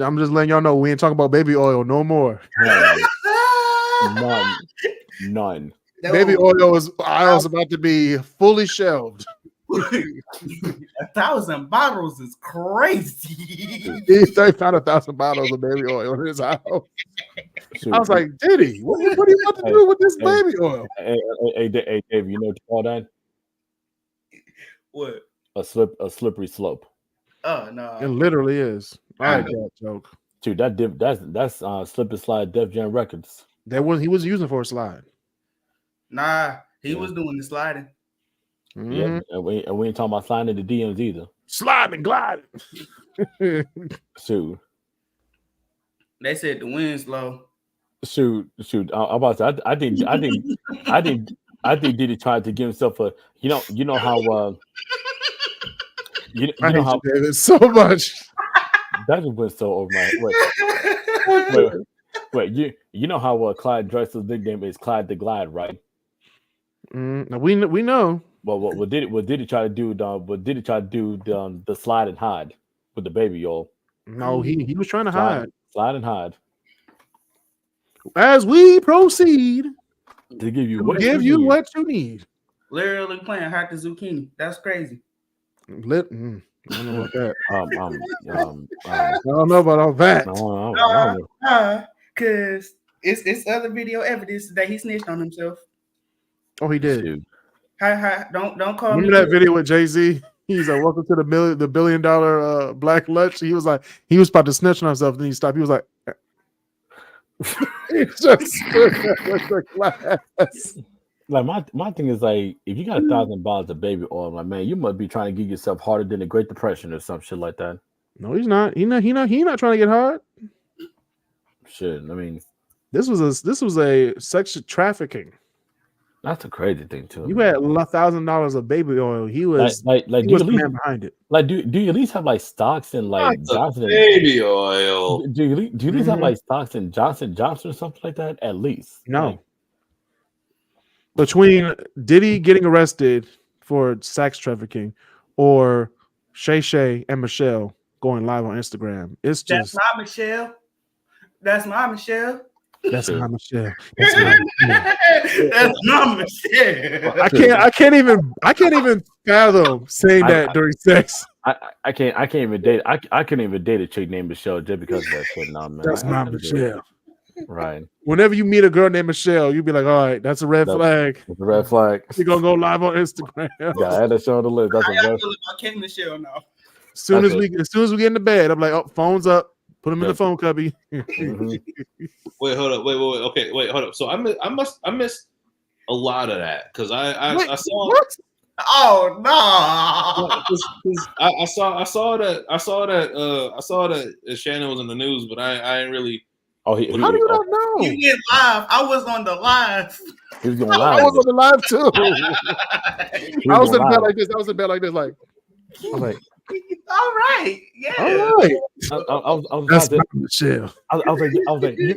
I'm just letting y'all know we ain't talking about baby oil no more. None. Baby oil aisle's about to be fully shelved. 1,000 bottles is crazy. They found 1,000 bottles of baby oil in his house. I was like, Diddy, what are you about to do with this baby oil? Hey, Dave, you know what you call that? What? A slippery slope. Oh no. It literally is. I like that joke. Dude, that's Slip and Slide Def Jam Records. He was using for a slide. Nah, he was doing the sliding. Mm-hmm. Yeah, and we ain't talking about sliding the DMs either. Sliding and gliding. Shoot. They said the wind's low. Shoot. I'm about to. I think Diddy tried to give himself a. You know how. You know how David so much. That just went so over my head. Wait. You know how Clyde Drexler's nickname is Clyde the Glide, right? We know. Well, what did he try to do? What did he try to do? The slide and hide with the baby oil. No, he was trying to hide. Slide and hide. As we proceed to give you what you need. Literally playing Hack the Zucchini. That's crazy. I don't know about that. I don't know about all that. Cause it's other video evidence that he snitched on himself. Oh, he did. Hi, don't call Remember me. Remember that video with Jay-Z? He's like, "Welcome to the $1 billion black lunch." He was about to snitch on himself, then he stopped. He was like, he just stood there with the glass. Like my thing is like, if you got 1,000 bottles of baby oil, like, man, you must be trying to get yourself harder than the Great Depression or some shit like that. No, he's not. He not trying to get hard. Shit, I mean, this was a sex trafficking. That's a crazy thing too. You had $1,000 of baby oil. He was like he was the man behind it. Like, do you at least have like stocks in like Johnson baby oil? Do you at least have like stocks in Johnson or something like that? At least no. Like, between Diddy getting arrested for sex trafficking or Shay and Michelle going live on Instagram, it's just that's my Michelle. That's my Michelle. That's my Michelle. That's my Michelle. I can't even fathom saying that during sex. I can't even date. I couldn't even date a chick named Michelle just because of that shit. No, man. That's my Michelle. Right. Whenever you meet a girl named Michelle, you'll be like, all right, that's a red flag. It's a red flag. You're gonna go live on Instagram. Yeah, I had to show the list. That's a red flag. I can't Michelle now. As soon as we get into bed, I'm like, oh, phone's up. Put them in the phone cubby. Wait, hold up. Wait. Okay, wait, hold up. So I missed a lot of that because I saw. What? Oh no! I saw that Shannon was in the news, but I ain't really. Oh, how do you not know? He went live. I was on the live. He was going live. I was on the live too. I was in bed like this. Like, I was like, all right, yeah, all right. That's not Michelle. I was like,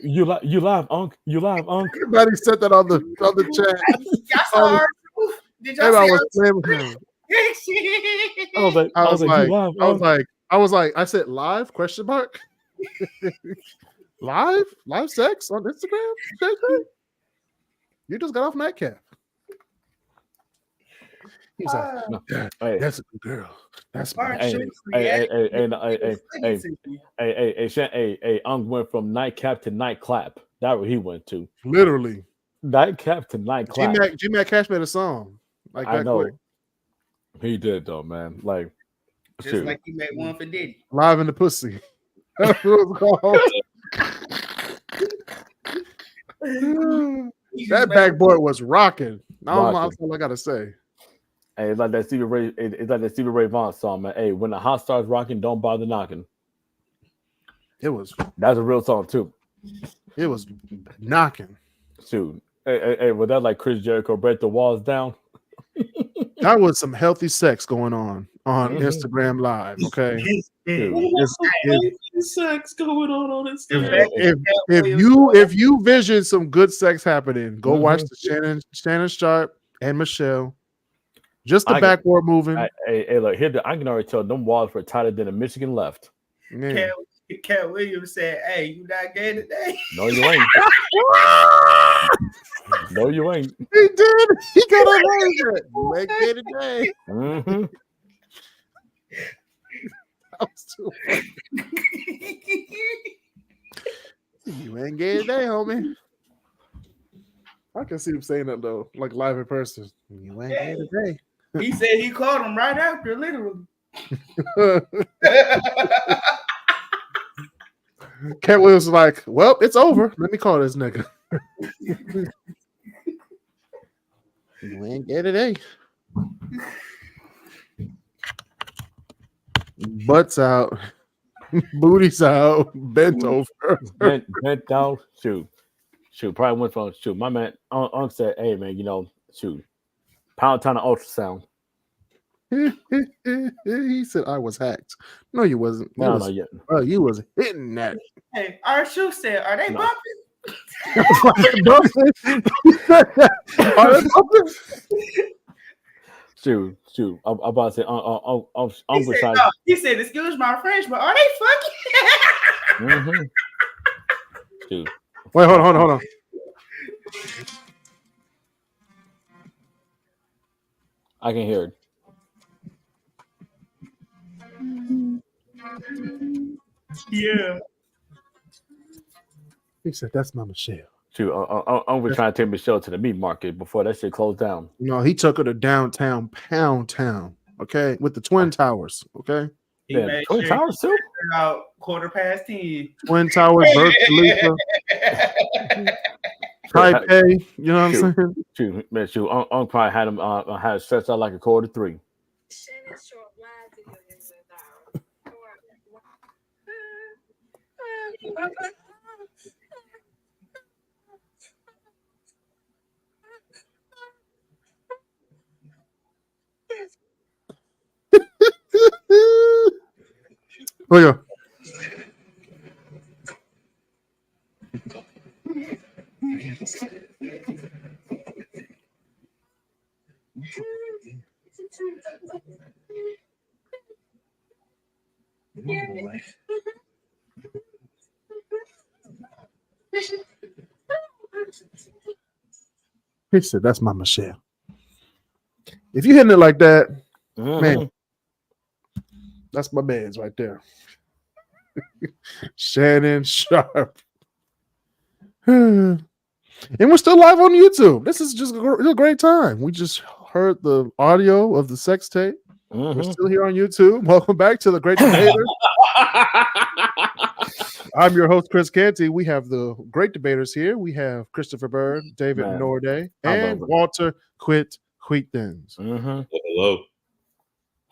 you live, Unc. You live, Unc. Everybody said that on the chat. Y'all saw her. Did y'all see her? I was like, I said live ? Live sex on Instagram? You just got off Metcalf. He was like, no, that's a good girl. That's my hey, Ung went from nightcap to nightclap. That's what he went to. Literally. Nightcap to nightclap. G-Mac Cash made a song. Like I that know. quick. He did though, man. Like just like he made one for Diddy. Live in the pussy. That's what it was called. That backboard was rocking. That's all I gotta say. Hey, it's like that Stevie Ray Vaughan song, man. Hey, when the house starts rocking, don't bother knocking. That's a real song too. It was knocking. Shoot. Hey, was that like Chris Jericho break the walls down? That was some healthy sex going on Instagram Live. Okay, sex going on Instagram. If you vision some good sex happening, go watch the Shannon Sharp and Michelle. Just the backboard moving. Hey, look here. I can already tell them walls were tighter than a Michigan left. Can Cat Williams said, "Hey, you not gay today?" No, you ain't. No, you ain't. He did. He got on that. You ain't gay today. Mm-hmm. That was too funny. You ain't gay today, homie. I can see him saying that though, like live in person. You ain't gay today. He said he called him right after, literally. Cat Williams was like, well, it's over. Let me call this nigga. You ain't gay today. Butts out. Booty's out. Bent over. Bent down. Shoot. Probably went from shoot. My man Unc said, "Hey man, you know, shoot. Pound town of ultrasound." He said I was hacked. No, you wasn't. No, yeah. Oh, you was hitting that. Hey, our shoe said, "Are they No. bumping?" Are they bumping? Shoot. I'm about to say, He said, "Excuse my French, but are they fucking?" mm-hmm. Shoot. Wait, hold on. I can hear it. Yeah. He said, that's my Michelle. Shoot, I'm trying to take Michelle to the meat market before that shit closed down. No, he took her to downtown Pound Town, okay, with the Twin Towers, okay? He Yeah, made Twin sure Towers too? out 10:15. Twin Towers, Burj Khalifa, Taipei, you know what I'm saying? Shoot, man, Unc probably had him had it stretched out like a quarter three. Oh yeah. He said, that's my Michelle. If you hitting it like that, man, that's my man's right there. Shannon Sharp. And we're still live on YouTube. This is just a great time. We just heard the audio of the sex tape. We're still here on YouTube. Welcome back to the Great Debater. I'm your host, Chris Canty. We have the great debaters here. We have Christopher Bird, David Norday, and Walter Quit Wheatthins. Hello.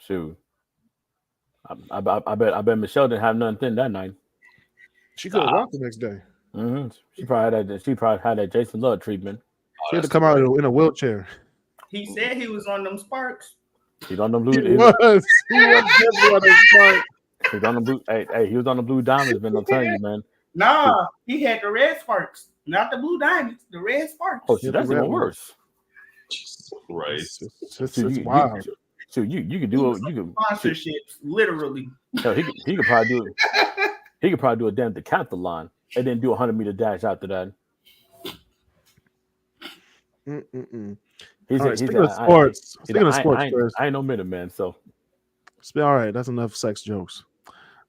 Shoot. I bet Michelle didn't have nothing that night. She could have rocked the next day. She probably had that Jason Love treatment. She had to come out in a wheelchair. He said he was on them sparks. He's on the blue. He was definitely on the spark. He was on the blue. Hey, he was on the blue diamonds, man. I'm telling you, man. Nah, he had the red sparks, not the blue diamonds. The red sparks. Oh, so that's even worse. Right. It's wild. So you could do sponsorships, literally. Hell, he could probably do it. He could probably do a damn decathlon and then do a 100-meter dash after that. Speaking of sports, Chris. I ain't no minute man. So all right, that's enough sex jokes.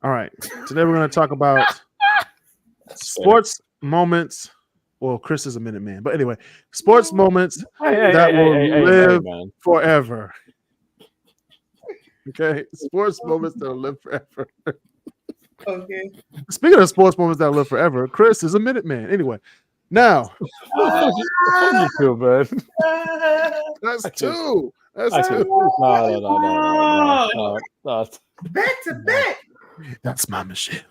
All right, today we're going to talk about sports moments. Well, Chris is a minute man, but anyway, sports moments that will live forever. Okay, sports moments that will live forever. Okay. Speaking of sports moments that will live forever, Chris is a minute man. Anyway, now you too, man. That's two. That's two. No. Back to back. That's my Michelle.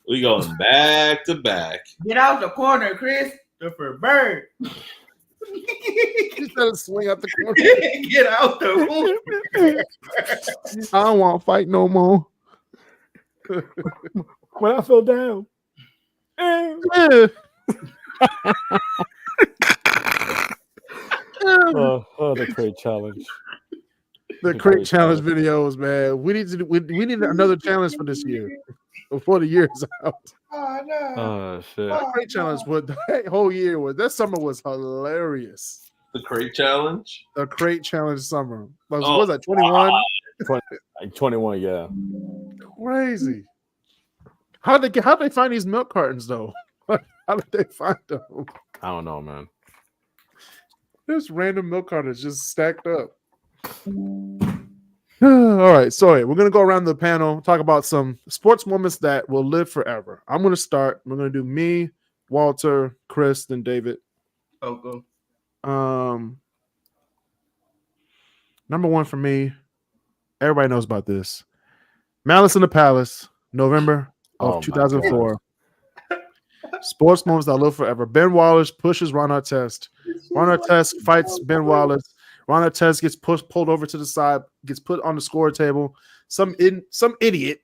We going back to back. Get out the corner, Chris. For Bird. He's trying to swing out the corner. Get out the corner. I don't want to fight no more. When I fell down. The crate challenge. The crate challenge videos, man. We need another challenge for this year. before the year is out. Oh no. Oh shit. That crate challenge, what that whole year was. That summer was hilarious. The crate challenge. The crate challenge summer. What Oh, was that? 21. 21, yeah. Crazy. How'd they find these milk cartons though? How did they find them? I don't know, man. There's random milk cartons just stacked up. All right, sorry. We're gonna go around the panel, talk about some sports moments that will live forever. I'm gonna start. We're gonna do me, Walter, Chris, then David. Okay. Number one for me, everybody knows about this. Malice in the Palace, November of 2004. Sports moments that live forever. Ben Wallace pushes Ron Artest. Ron Artest fights Ben Wallace. Ron Artest gets pulled over to the side, gets put on the score table. Some idiot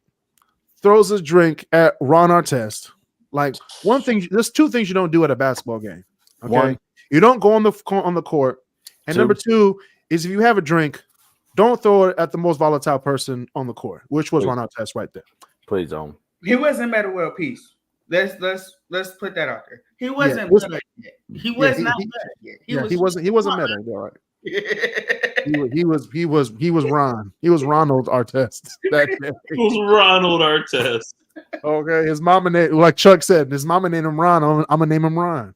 throws a drink at Ron Artest. Like one thing, there's two things you don't do at a basketball game. Okay, One, you don't go on the court, and number two is if you have a drink, don't throw it at the most volatile person on the court, which was Ron Artest right there. please don't. He wasn't Metta World Peace. Let's put that out there. He wasn't Yeah, Metta yet. He was not Metta yet. He wasn't Metta. All right. He was Ron. He was Ronald Artest. It was Ronald Artest. Okay, his mama name, like Chuck said, his mama named him Ron. I'm gonna name him Ron.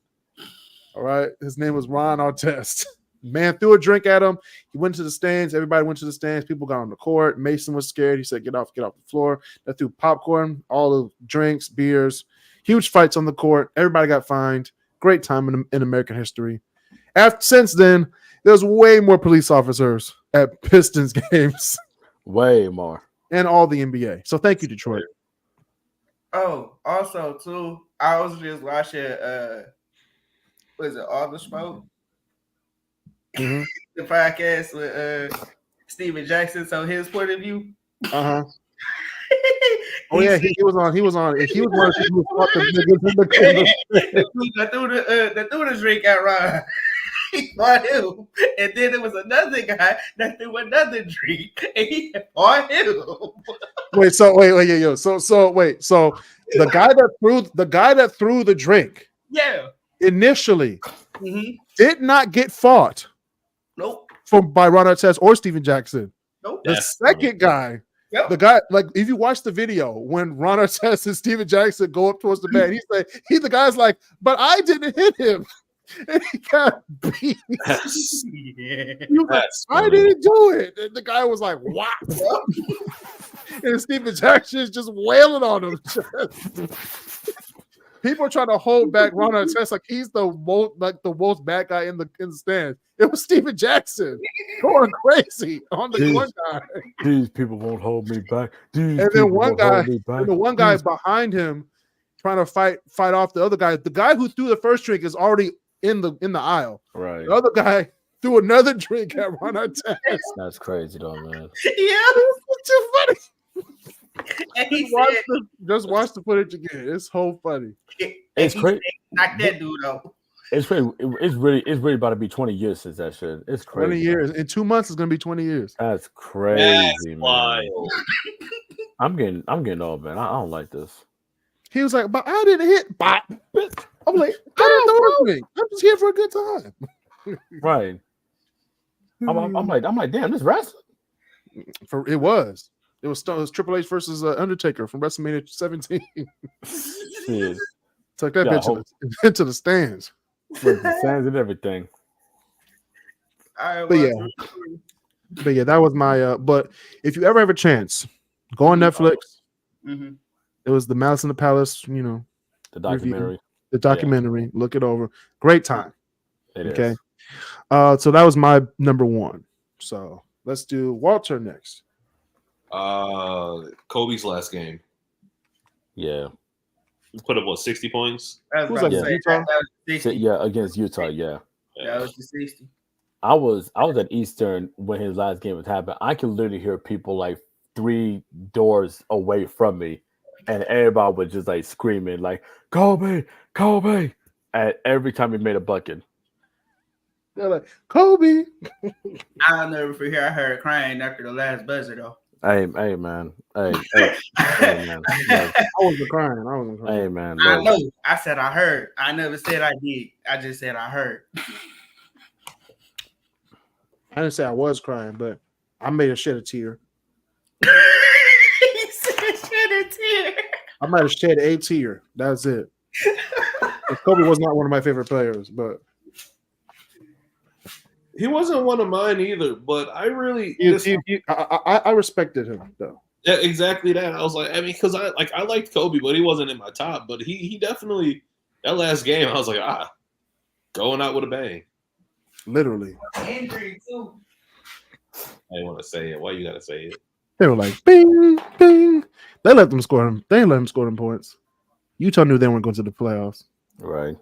All right, his name was Ron Artest. Man threw a drink at him. He went to the stands. Everybody went to the stands. People got on the court. Mason was scared. He said, "Get off the floor." They threw popcorn, all the drinks, beers, huge fights on the court. Everybody got fined. Great time in American history. Since then, there's way more police officers at Pistons games. Way more. And all the NBA. So thank you, Detroit. Oh, also too, I was just watching what is it, All the Smoke? Mm-hmm. The podcast with Steven Jackson. So his point of view. Uh-huh. Oh yeah, he was on. He was one of the people who fought the niggas in the that threw the drink at Ron. He fought him, and then there was another guy that threw another drink, and he fought him. Wait, so the guy that threw the drink, yeah, initially did not get fought. Nope. By Ron Artest or Steven Jackson. Nope. The second guy. Yep. The guy, like, if you watch the video when Ron Artest and Steven Jackson go up towards the man, the guy's like, but I didn't hit him. And he got beat. I didn't do it. And the guy was like, wow. And Steven Jackson is just wailing on him. People are trying to hold back Ron Artest like he's the most bad guy in the stands. It was Steven Jackson going crazy on the one guy. These people won't hold me back. And then the one guy behind him trying to fight off the other guy. The guy who threw the first drink is already in the aisle. Right. The other guy threw another drink at Ron Artest. That's crazy though, man. Yeah, it's too funny. And he just watch the footage again. It's so funny. It's crazy. Not that dude though. It's crazy. It's really about to be 20 years since that shit. It's crazy. 20 years. In 2 months, it's gonna be 20 years. That's crazy, That's man. wild. I'm getting old, man. I don't like this. He was like, but I didn't hit. But I'm like, I don't know. I'm just here for a good time. Right. I'm like, damn, this wrestling. It was Triple H versus Undertaker from WrestleMania 17. Shit. Took that bitch into the stands. With the stands and everything. But yeah, that was my. But if you ever have a chance, go on Netflix. Mm-hmm. It was the Malice in the Palace. You know, the documentary. Review. The documentary. Yeah. Look it over. Great time. It okay. Is. So that was my number one. So let's do Walter next. Kobe's last game. Yeah. He put up 60 points? Who's that? Utah? Yeah, against Utah, yeah. That was the 60. I was at Eastern when his last game was happening. I could literally hear people like 3 doors away from me, and everybody was just like screaming like Kobe, Kobe, at every time he made a bucket. They're like, Kobe. I'll never forget. I heard crying after the last buzzer though. Hey, man. Hey, man. Look, I wasn't crying. I wasn't crying. hey, man. I Look. know. I said I heard. I never said I did. I just said I heard. I didn't say I was crying, but I made her shed a tear. He said shed a tear. I might have shed a tear. That's it. Kobe was not one of my favorite players, but He wasn't one of mine either, but I really I respected him though. yeah, exactly that. I was like, I mean, because I liked Kobe, but he wasn't in my top. But he definitely that last game, I was like, going out with a bang. Literally, Injury too. I didn't want to say it. Why you gotta say it? they were like, "Bing, bing." They let them score him. They didn't let him score them points. Utah knew they weren't going to the playoffs. Right.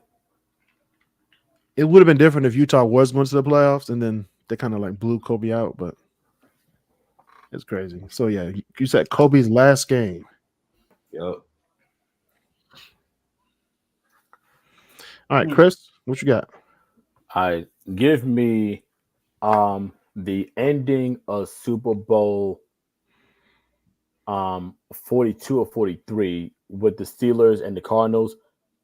It would have been different if Utah was going to the playoffs and then they kind of like blew Kobe out, but it's crazy. So yeah, you said Kobe's last game. Yep. All right, Chris, what you got? Give me the ending of Super Bowl 42 or 43 with the Steelers and the Cardinals,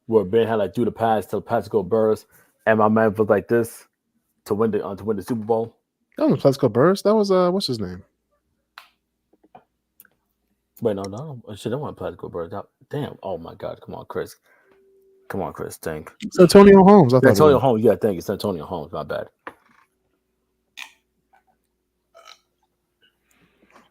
where Ben had like do the pass to Plaxico Burress, and my man was like this to win the Super Bowl. That was Plaxico Burress. That was what's his name? Wait, no, shit, I want Plaxico Burress. Damn! Oh my God! Come on, Chris. Think. It's Antonio Holmes. I thought Antonio Holmes. Yeah, thank you. It's Antonio Holmes. My bad.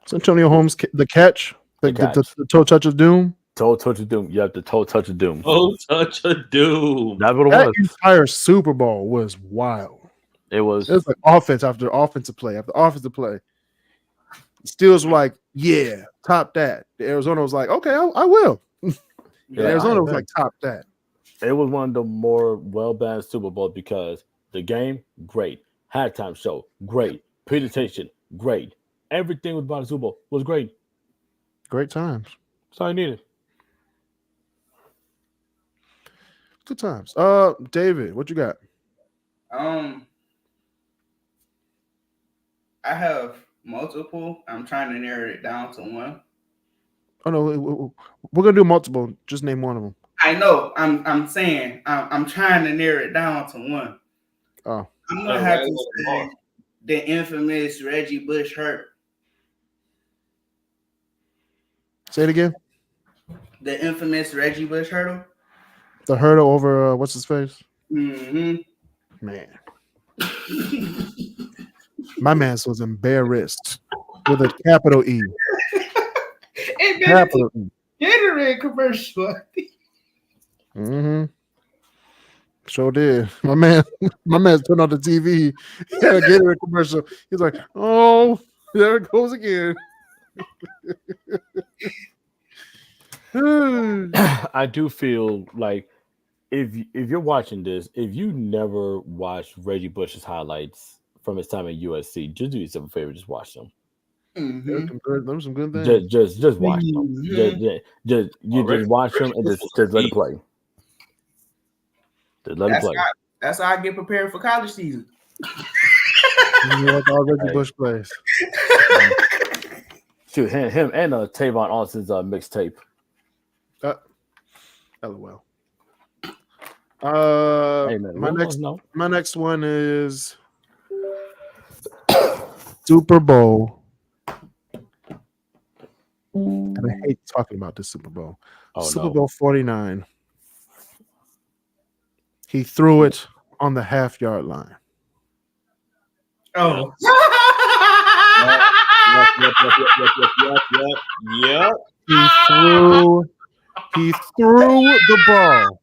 it's Antonio Holmes. The catch. The toe touch of doom. Toe touch of doom. Yeah, the toe touch of doom. Oh, touch of doom. That's what it That was. entire Super Bowl was wild. It was like offense after offensive play after offensive play. The Steelers were like, yeah, top that. The Arizona was like, okay, I will. Yeah, Arizona was like, top that. It was one of the more well-balanced Super Bowls because the game, great. Halftime show, great. Presentation, great. Everything about the Super Bowl was great. Great times. That's all I needed. Good times. David, what you got? I have multiple. I'm trying to narrow it down to one. Oh no, we're gonna do multiple. Just name one of them. I know. I'm saying I'm trying to narrow it down to one. Oh, I'm gonna have to say the infamous Reggie Bush hurt. say it again. The infamous Reggie Bush hurdle. The hurdle over what's his face? Mm-hmm. Man, my man was embarrassed with a capital E. Capital E. Gatorade commercial. Mm-hmm. Sure did. My man turned on the TV. He had a Gatorade commercial. He's like, oh, there it goes again. I do feel like if you're watching this, if you never watched Reggie Bush's highlights from his time at USC, just do yourself a favor, just watch them. Mm-hmm. There were some good things. Just watch them. Just watch them and just let it play. Just let it play. That's how I get prepared for college season. You know what all Reggie Bush plays. Shoot, him and Tavon Austin's mixtape. LOL. Hey, man, my next one is Super Bowl. And I hate talking about this Super Bowl. Super Bowl 49. He threw it on the half-yard line. Oh. Yep. He threw the ball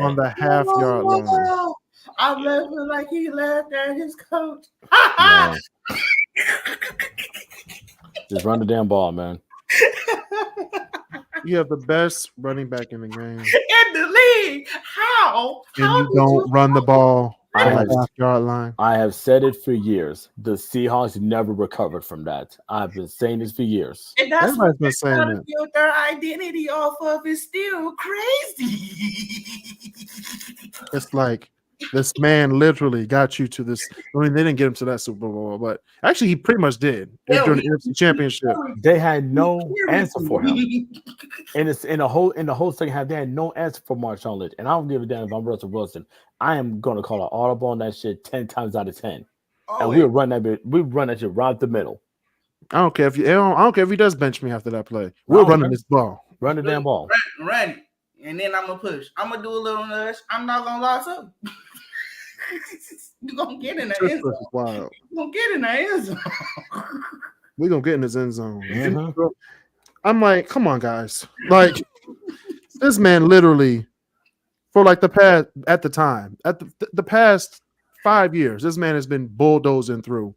on the half-yard line. I'm laughing like he laughed at his coach. Just run the damn ball, man. You have the best running back in the game. In the league. How? And you don't run the ball on the half-yard line. I have said it for years. The Seahawks never recovered from that. I've been saying this for years. And that's Everybody's what been saying they're that. build their identity off of is still crazy. It's like This man literally got you to this. I mean, they didn't get him to that Super Bowl, but actually, he pretty much did. It was during the NFC Championship. They had no answer for him. And it's in the whole second half, they had no answer for Marshawn Lynch. And I don't give a damn if I'm Russell Wilson. I am gonna call an audible on that shit 10 times out of 10. And we'll run that bit. We run that shit right up the middle. I don't care if you. I don't care if he does bench me after that play. We're running this ball. Run the damn ball. Run it. And then I'm gonna push. I'm gonna do a little nudge. I'm not gonna loss up. You're gonna get in the end zone. You're gonna get in the end zone. We're gonna get in his end zone. Mm-hmm. I'm like, come on, guys. Like, this man literally, for like the past, at the past 5 years, this man has been bulldozing through.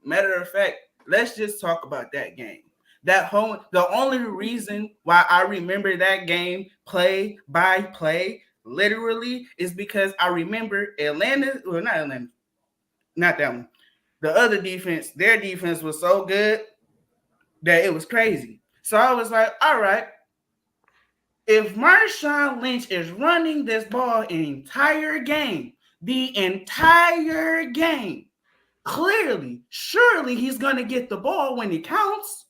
Matter of fact, let's just talk about that game. The only reason why I remember that game play by play, literally, is because I remember not that one. The other defense, their defense was so good that it was crazy. So I was like, all right, if Marshawn Lynch is running this ball the entire game, clearly, surely he's going to get the ball when it counts.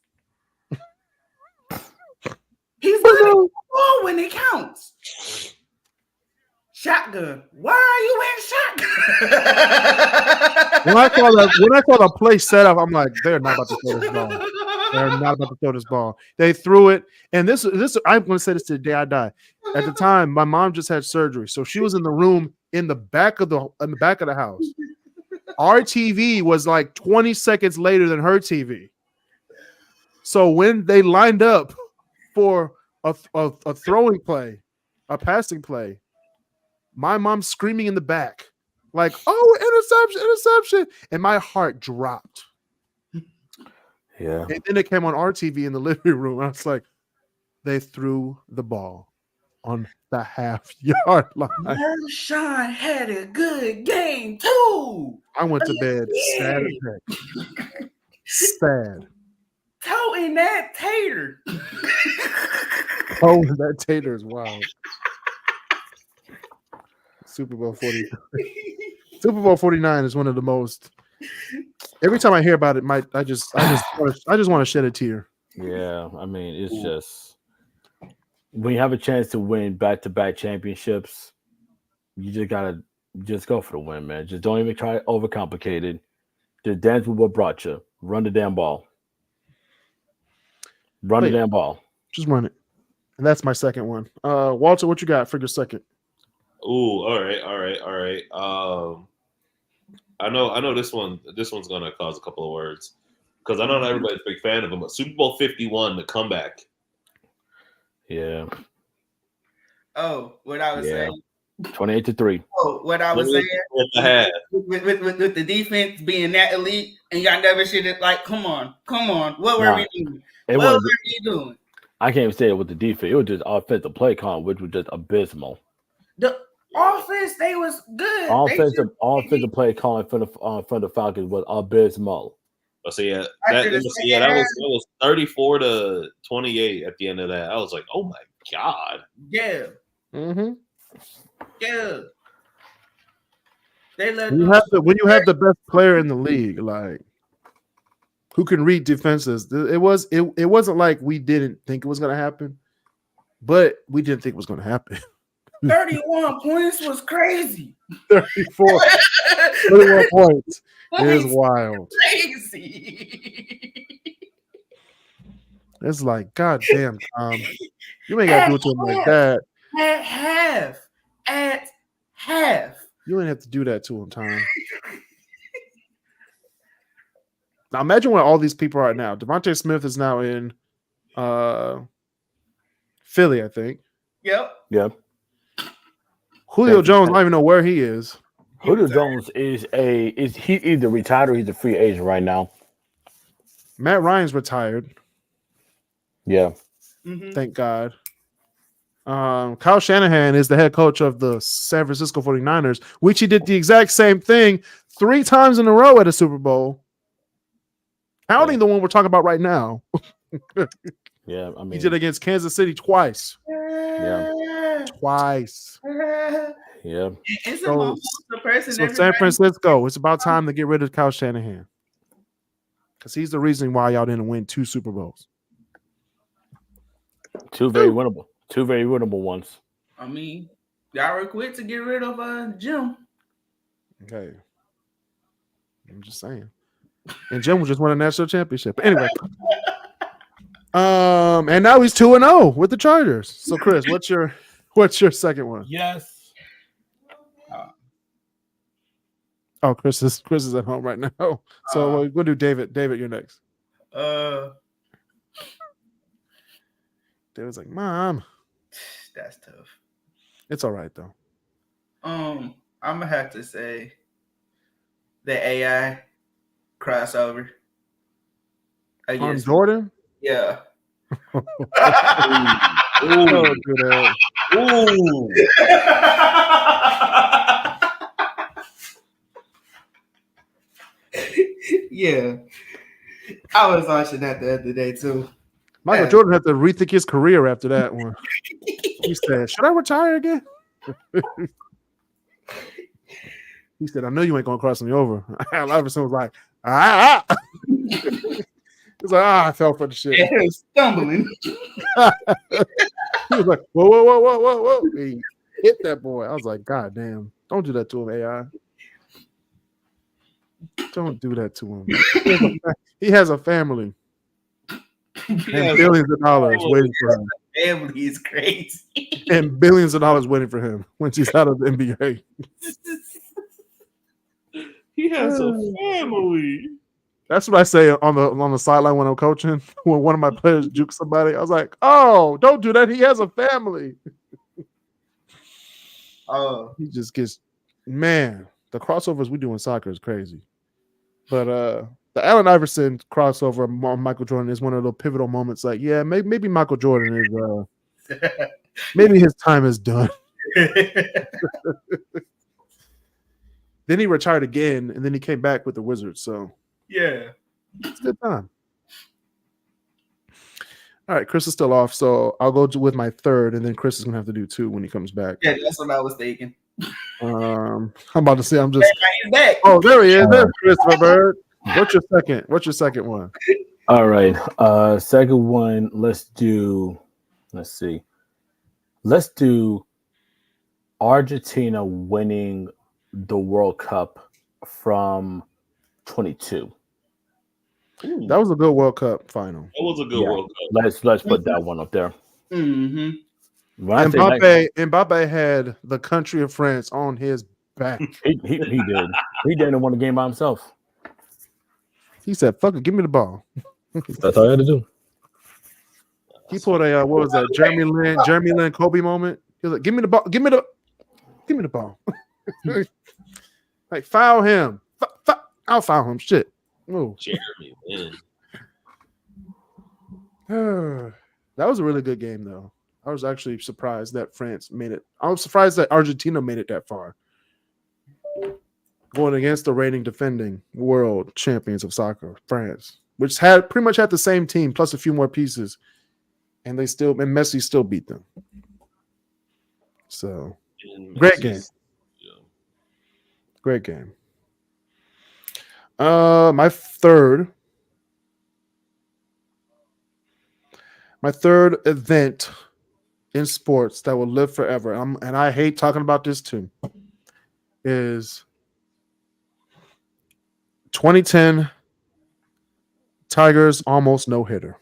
He's going to get the ball when it counts. Shotgun. Why are you in shotgun? When I saw the play set up, I'm like, they're not about to throw this ball. They're not about to throw this ball. They threw it, and this I'm going to say this to the day I die. At the time, my mom just had surgery, so she was in the room in the back of the house. Our TV was like 20 seconds later than her TV. So when they lined up for a throwing play, a passing play, my mom's screaming in the back, like, "Oh, interception!" And my heart dropped. Yeah. And then it came on our TV in the living room. I was like, they threw the ball on the half-yard line. Marshawn had a good game too. I went to bed sad as heck. Sad. Toting that tater. Oh, that tater is wild. Super Bowl 40. Super Bowl 49 is one of the most. Every time I hear about it, I just want to shed a tear. Yeah, I mean, it's just when you have a chance to win back-to-back championships, you just gotta go for the win, man. Just don't even try to overcomplicate it. Just dance with what brought you. Run the damn ball. The damn ball. Just run it. And that's my second one. Walter, what you got for your second? Ooh, all right. I know this one's gonna cause a couple of words because I know not everybody's a big fan of him, but Super Bowl 51, the comeback. Yeah. Oh, what I was saying. 28-3. Oh, what I was saying. With the defense being that elite, and y'all never should have come on. What were we doing? What were we doing? I can't even say it with the defense. It was just offensive play calling, which was just abysmal. The offense, they was good. Offensive play calling for the Falcons was abysmal. So that was 34-28 at the end of that. I was like, oh my god. Yeah. Mm-hmm. Yeah. When you have the best player in the league, like who can read defenses, it wasn't like we didn't think it was going to happen, but we didn't think it was going to happen. 31 points was crazy. 31 points is wild. Crazy. It's like, goddamn, you ain't got to do it to him like that. At half. You ain't have to do that to him, Tom. Now imagine where all these people are now. Devontae Smith is now in Philly, I think. Yep. Julio Jones, I don't even know where he is. Julio Jones is he's either retired or he's a free agent right now. Matt Ryan's retired. Yeah. Mm-hmm. Thank God. Kyle Shanahan is the head coach of the San Francisco 49ers, which he did the exact same thing 3 times in a row at a Super Bowl. Counting the one we're talking about right now. Yeah, he did against Kansas City twice. Yeah. Twice. Yeah. It's a So, moment. The person so San everybody. Francisco, it's about time to get rid of Kyle Shanahan. Because he's the reason why y'all didn't win 2 Super Bowls. Two very winnable ones. I mean, y'all were quick to get rid of Jim. Okay. I'm just saying. And Jim will just won a national championship. But anyway. And now he's 2-0 with the Chargers. So Chris, what's your second one? Yes. Oh, Chris is at home right now. So we'll do David. David, you're next. David's like, Mom. That's tough. It's all right though. I'm gonna have to say the AI crossover. I On guess. Jordan? Yeah. Don't do that. Ooh. Yeah. I was watching that the other day too. Michael Jordan had to rethink his career after that one. He said, "Should I retire again?" He said, "I know you ain't gonna cross me over." Iverson was like, "Ah!" He's like, "Ah, I fell for the shit." Yeah, he was stumbling. He was like, "Whoa!" He hit that boy. I was like, "God damn! Don't do that to him, AI. Don't do that to him. He has a family and billions of dollars waiting for him. Family is crazy. And billions of dollars waiting for him when he's out of the NBA. He has a family. That's what I say on the sideline when I'm coaching. When one of my players jukes somebody, I was like, "Oh, don't do that. He has a family." Oh, He just gets, man. The crossovers we do in soccer is crazy. But the Allen Iverson crossover on Michael Jordan is one of the pivotal moments. Like, yeah, maybe Michael Jordan is maybe his time is done. Then he retired again, and then he came back with the Wizards. So yeah. it's a good time. All right, Chris is still off, so I'll go with my third, and then Chris is gonna have to do 2 when he comes back. Yeah, that's what I was thinking. I'm about to say I'm just. He's back. Oh, there he is. There's Christopher Bird. What's your second? What's your second one? All right. Second one, let's see. Let's do Argentina winning the World Cup from 22. That was a good World Cup final. That was a good World Cup. Let's put that one up there. Mm-hmm. Mbappe had the country of France on his back. He did. He didn't win the game by himself. He said, "Fuck it, give me the ball." That's all I had to do. He pulled a what was that? Jeremy Lin Kobe moment. He was like, "Give me the ball, give me the ball." Like, foul him. I'll foul him. Shit. Oh. Jeremy Lin. That was a really good game, though. I was actually surprised that France made it. I was surprised that Argentina made it that far. Going against the reigning defending world champions of soccer, France, which had pretty much had the same team plus a few more pieces, and Messi still beat them. So great game. Yeah. Great game. My third event in sports that will live forever, and I hate talking about this too, is 2010 Tigers almost no-hitter.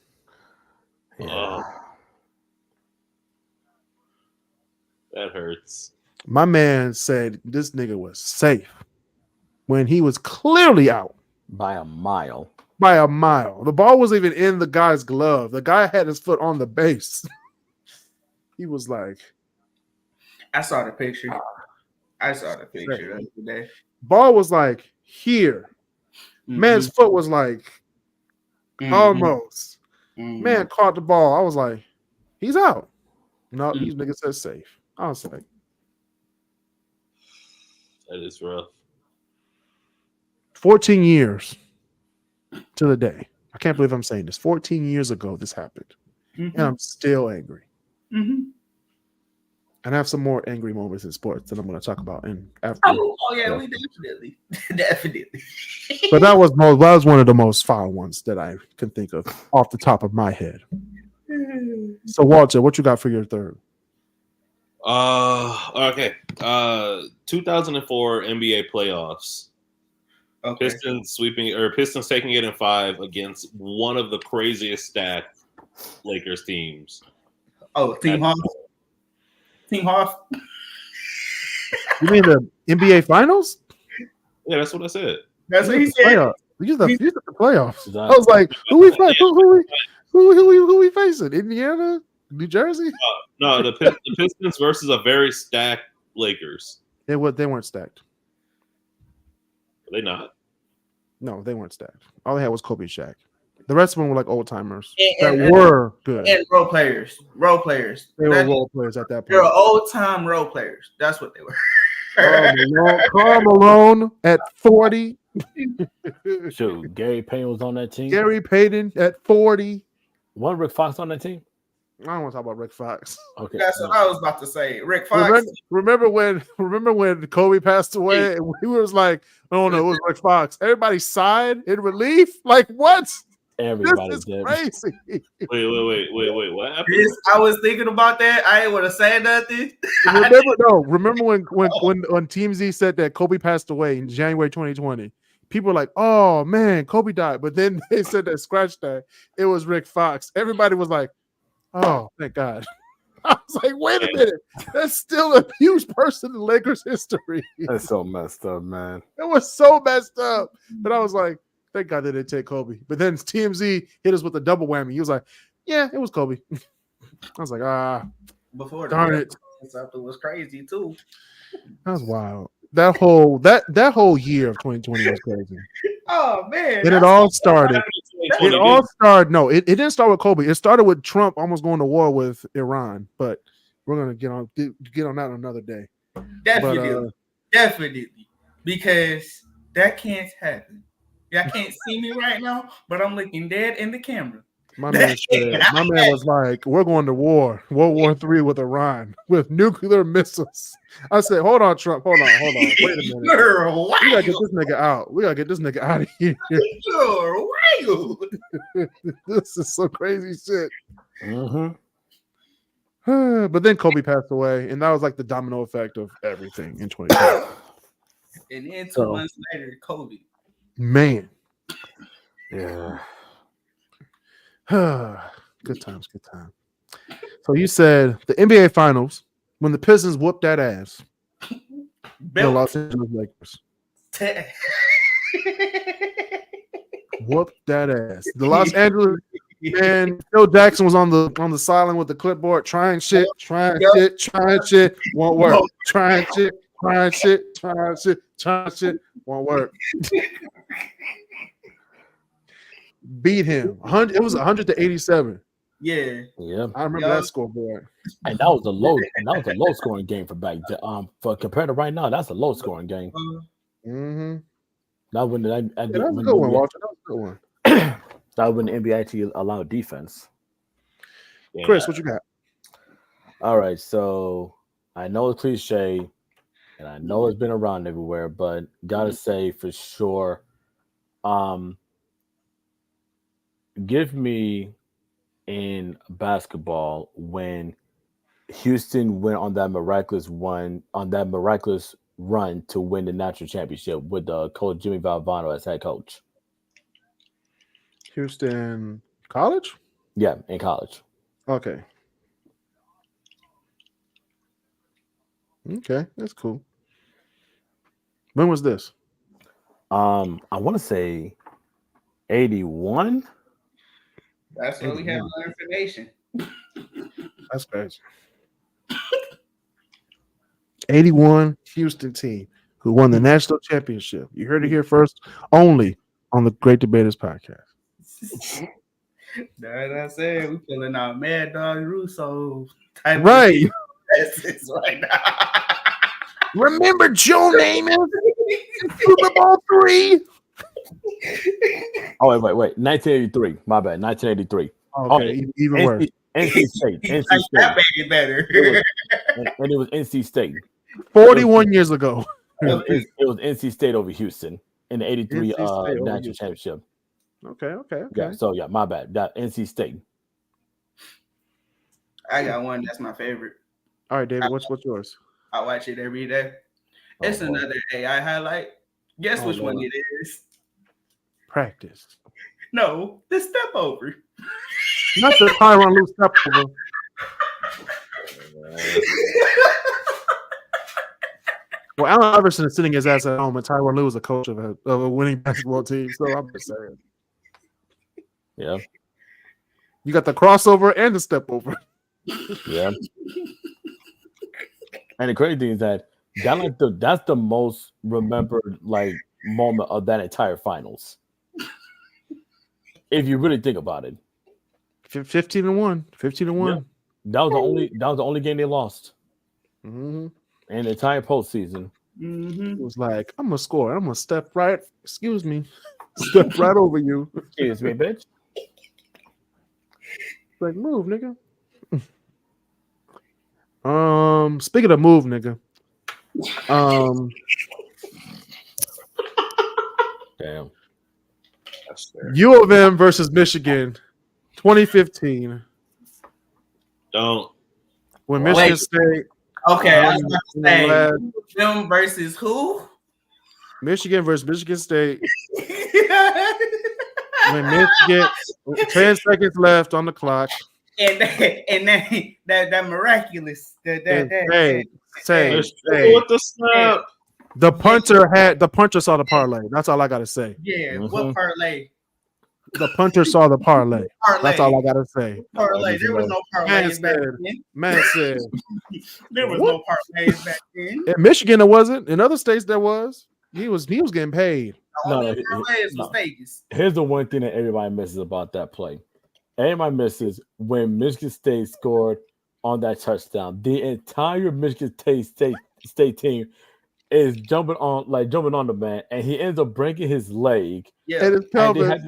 Yeah. That hurts. My man said this nigga was safe when he was clearly out By a mile. by a mile. The ball wasn't even in the guy's glove. The guy had his foot on the base. He was like, I saw the picture. The other day. ball was like here. Man's foot was like almost. Man caught the ball. I was like, he's out. No, these niggas said safe. I was like, That is rough. 14 years to the day. I can't believe I'm saying this. 14 years ago, this happened. And I'm still angry. And I have some more angry moments in sports that I'm going to talk about in after. Oh yeah, we definitely. But that was one of the most foul ones that I can think of off the top of my head. So Walter, what you got for your third? Okay. 2004 NBA playoffs. Okay. Pistons taking it in 5 against one of the craziest stacked Lakers teams. Oh, Team Hoff. Team Hoff. You mean the NBA Finals? Yeah, that's what I said. That's what he said. These are the playoffs. I was like, who we fight? Who we facing? Indiana, New Jersey? No, the Pistons versus a very stacked Lakers. They weren't stacked. Are they not? No, they weren't stacked. All they had was Kobe and Shaq. The rest of them were like old timers and were good. And role players. They were role players at that point. They're old time role players. That's what they were. Karl Malone at 40. Shoot, Gary Payton was on that team. Gary Payton at 40. Wasn't Rick Fox on that team? I don't want to talk about Rick Fox. Okay, that's what I was about to say. Rick Fox. Remember when Kobe passed away? And we was like, oh no, it was Rick Fox. Everybody sighed in relief. Like what? Everybody this is did. Crazy. Wait. What happened? Yes, I was thinking about that. I ain't want to say nothing. Remember when Team Z said that Kobe passed away in January 2020? People were like, oh man, Kobe died. But then they said that scratch that it was Rick Fox. Everybody was like, oh, thank God. I was like, wait a minute. That's still a huge person in Lakers history. That's so messed up, man. It was so messed up. But I was like, thank God they didn't take Kobe. But then TMZ hit us with a double whammy. He was like, yeah, it was Kobe. I was like, before darn it. Something was crazy too. That was wild. That whole year of 2020 was crazy. Oh man. And it all started. No, it didn't start with Kobe. It started with Trump almost going to war with Iran. But we're gonna get on that another day. Definitely. Because that can't happen. Y'all can't see me right now, but I'm looking dead in the camera. My man was like, we're going to war, World War III with Iran with nuclear missiles. I said, hold on, Trump. Hold on. Wait a minute. You're we gotta get this nigga out. We gotta get this nigga out of here. You're wild. This is some crazy shit. Mm-hmm. But then Kobe passed away, and that was like the domino effect of everything in 2020. And then 2 months later, Kobe. Man. Yeah. Good times. So you said the NBA Finals when the Pistons whooped that ass. The Los Angeles Lakers. Whooped that ass. The Los Angeles man. Phil Jackson was on the sideline with the clipboard, trying shit, won't work. Trying shit, won't work. Beat him. It was 100-87. Yeah. I remember that scoreboard. And that was a low scoring game for back then. For compared to right now, that's a low scoring game. Mm-hmm. That was a good one, Walter. That was a good one. That when the NBA actually allowed defense. Yeah. Chris, what you got? All right, so I know it's cliche, and I know it's been around everywhere, but gotta say for sure, give me in basketball when Houston went on that miraculous run to win the national championship with coach Jimmy Valvano as head coach. Houston College? Yeah, in college. Okay, that's cool. When was this? I want to say 81. That's why we have no information. That's crazy. 81 Houston team who won the national championship. You heard it here first, only on the Great Debaters podcast. That's what I said. We pulling out Mad Dog Russo type right. right now. Remember Joe Namath? Super Bowl III. Oh wait, 1983. My bad, 1983. Okay, even worse. NC State. That made it better. and it was NC State. 41 years ago. It was NC State over Houston in the '83 NC State over national Houston. championship. Okay. Yeah, so yeah, my bad. That NC State. I got one that's my favorite. All right, David, what's yours? I watch it every day. It's another AI highlight. Guess which one it is? Practice. No, the step over. Not the Tyronn Lue step over. Well, Allen Iverson is sitting his ass at home, and Tyronn Lue is a coach of a winning basketball team. So I'm just saying. Yeah. You got the crossover and the step over. Yeah. And the crazy thing is that that's the most remembered moment of that entire finals. If you really think about it. 15-1. 15-1. Yeah. That was the only game they lost. Mm-hmm. In the entire postseason. Mm-hmm. It was like, I'm gonna score. I'm gonna step right over you. Excuse me, bitch. Like, move, nigga. Speaking of move, nigga. Damn. U of M versus Michigan, 2015. Don't. When Michigan State. Okay, I was about to say them versus who? Michigan versus Michigan State. When Michigan, 10 seconds left on the clock. And that miraculous. Say. With the snap. The punter saw the parlay. That's all I gotta say. Yeah, what parlay? The punter saw the parlay. That's all I gotta say. Parlay. There was no parlays back then. Man said there was no parlays back then. In Michigan, there wasn't. In other states, there was. He was getting paid. Parlays was Vegas. Here's the one thing that everybody misses about that play. Everybody misses when Michigan State scored on that touchdown. The entire Michigan State team is jumping on the man, and he ends up breaking his leg. Yeah, and his pelvis.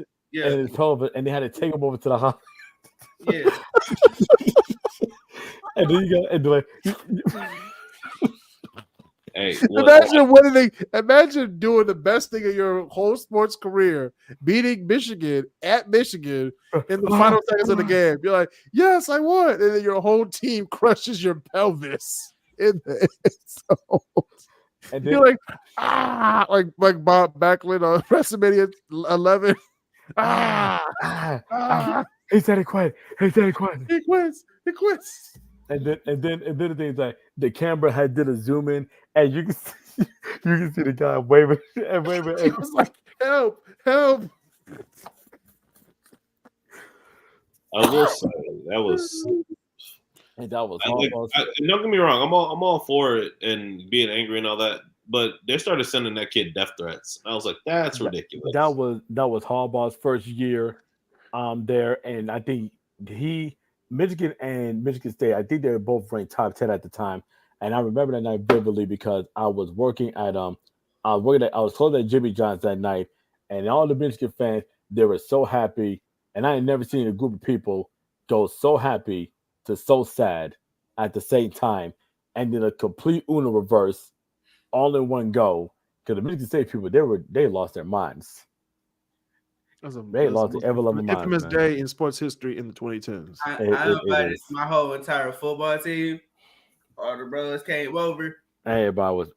And they had to take him over to the hospital. Yeah. And then you got Hey, imagine doing the best thing of your whole sports career, beating Michigan at Michigan in the final seconds of the game. You're like, yes, I won. And then your whole team crushes your pelvis in the and then, you're like, like Bob Backlund on WrestleMania 11. He said it quiet. He quits. And then the thing is like the camera did a zoom in, and you can see the guy waving and waving. He was like, help. I will say that was. And that was don't get me wrong. I'm all for it and being angry and all that. But they started sending that kid death threats. I was like, that's ridiculous. That was Harbaugh's first year there, and I think Michigan and Michigan State, I think they were both ranked top 10 at the time. And I remember that night vividly because I was close at Jimmy John's that night, and all the Michigan fans, they were so happy. And I had never seen a group of people go so happy to so sad at the same time, and then a complete Uno reverse all in one go. Because the Michigan State people, they lost their minds. They lost the ever-loving minds. Infamous day in sports history in the 2010s. I invited my whole entire football team. All the brothers came over. Everybody was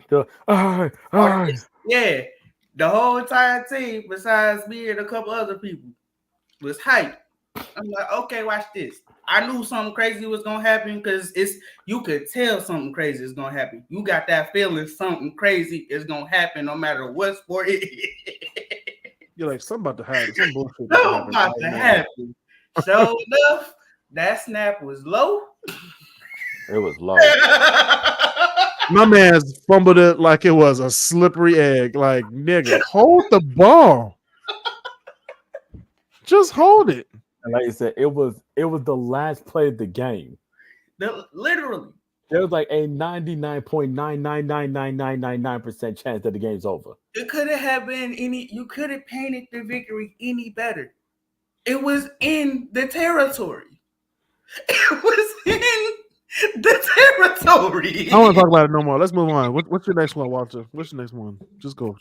still, all right. Yeah, the whole entire team, besides me and a couple other people, was hyped. I'm like, okay, watch this. I knew something crazy was gonna happen because you could tell something crazy is gonna happen. You got that feeling something crazy is gonna happen no matter what sport it is. You're like, something about to happen. Some bullshit Something about to happen. So enough, that snap was low. It was low. My man's fumbled it like it was a slippery egg. Like, nigga, hold the ball. Just hold it. And like I said, it was the last play of the game. Literally. There was like a 99.9999999% chance that the game's over. It couldn't have been you could have painted the victory any better. It was in the territory. It was in the story. I don't want to talk about it no more. Let's move on. What's your next one, Walter? What's your next one? Just go.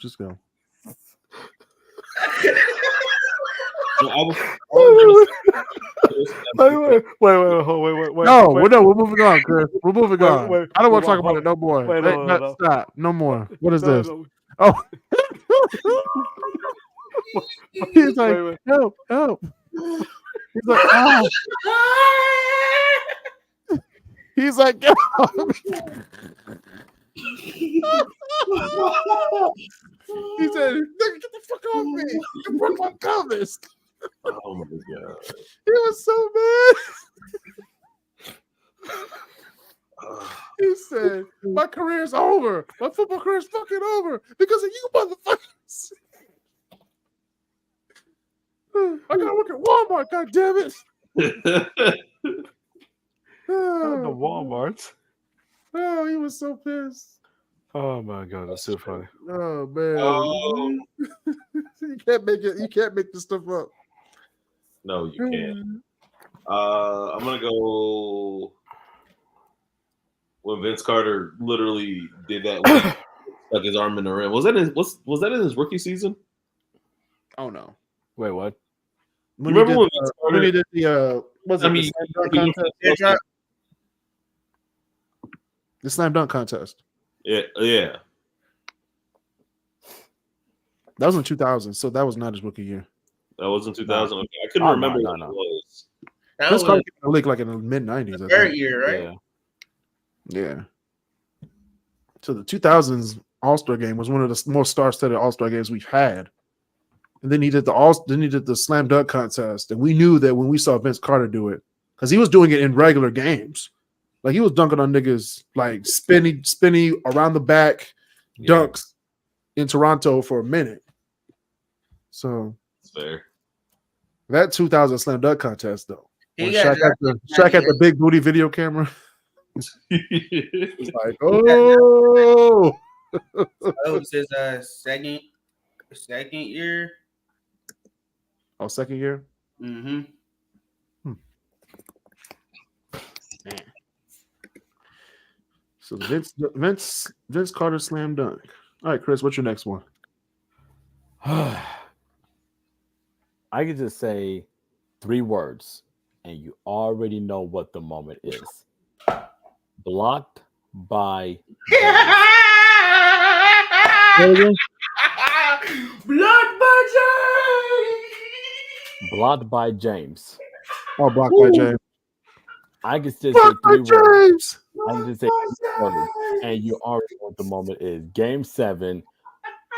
No, I was Wait. No, we're moving on, Chris. We're moving on. wait, I don't want to wait, talk about it no more. wait, no. Stop. No more. What is No, this? no. Oh, he's like, Wait. help. He's like, oh. He's like, get off me. He said, "Nigga, get the fuck off me. You broke my compass." oh my god. He was so mad. He said, my career's over. My football career's fucking over because of you motherfuckers. I gotta work at Walmart, god damn it. The Walmart. Oh, he was so pissed. Oh my god, that's so funny. Oh man. Oh. You can't make it, you can't make this stuff up. No, you can't. I'm gonna go when Vince Carter literally did that when stuck his arm in the rim. Was that in his rookie season? Oh no. Wait, what? When Remember he when did, Vince when he Carter? did the what's it, I mean, the slam dunk contest. yeah. That was in 2000, so that was not his rookie year. That was in 2000. Okay. I couldn't Oh, remember no. what it was. That Vince was Carter came in the league like in the mid 90s. the third year, right? Yeah. So the 2000s All-Star game was one of the more star-studded All-Star games we've had. And then he did the slam dunk contest, and we knew that when we saw Vince Carter do it, because he was doing it in regular games, like he was dunking on niggas like spinny around the back dunks in Toronto for a minute. So That's fair. That 2000 slam dunk contest though, when Shaq had the big booty video camera. It's like, oh, that was his second year. Oh, second year. Mm-hmm. So Vince Carter slam dunk. All right, Chris, what's your next one? I could just say 3 words, and you already know what the moment is. Blocked by Blocked by James. Oh, blocked by James. I can just say Blocked by 3 words. James. I can just say 3 words, and you already know what the moment is. Game 7,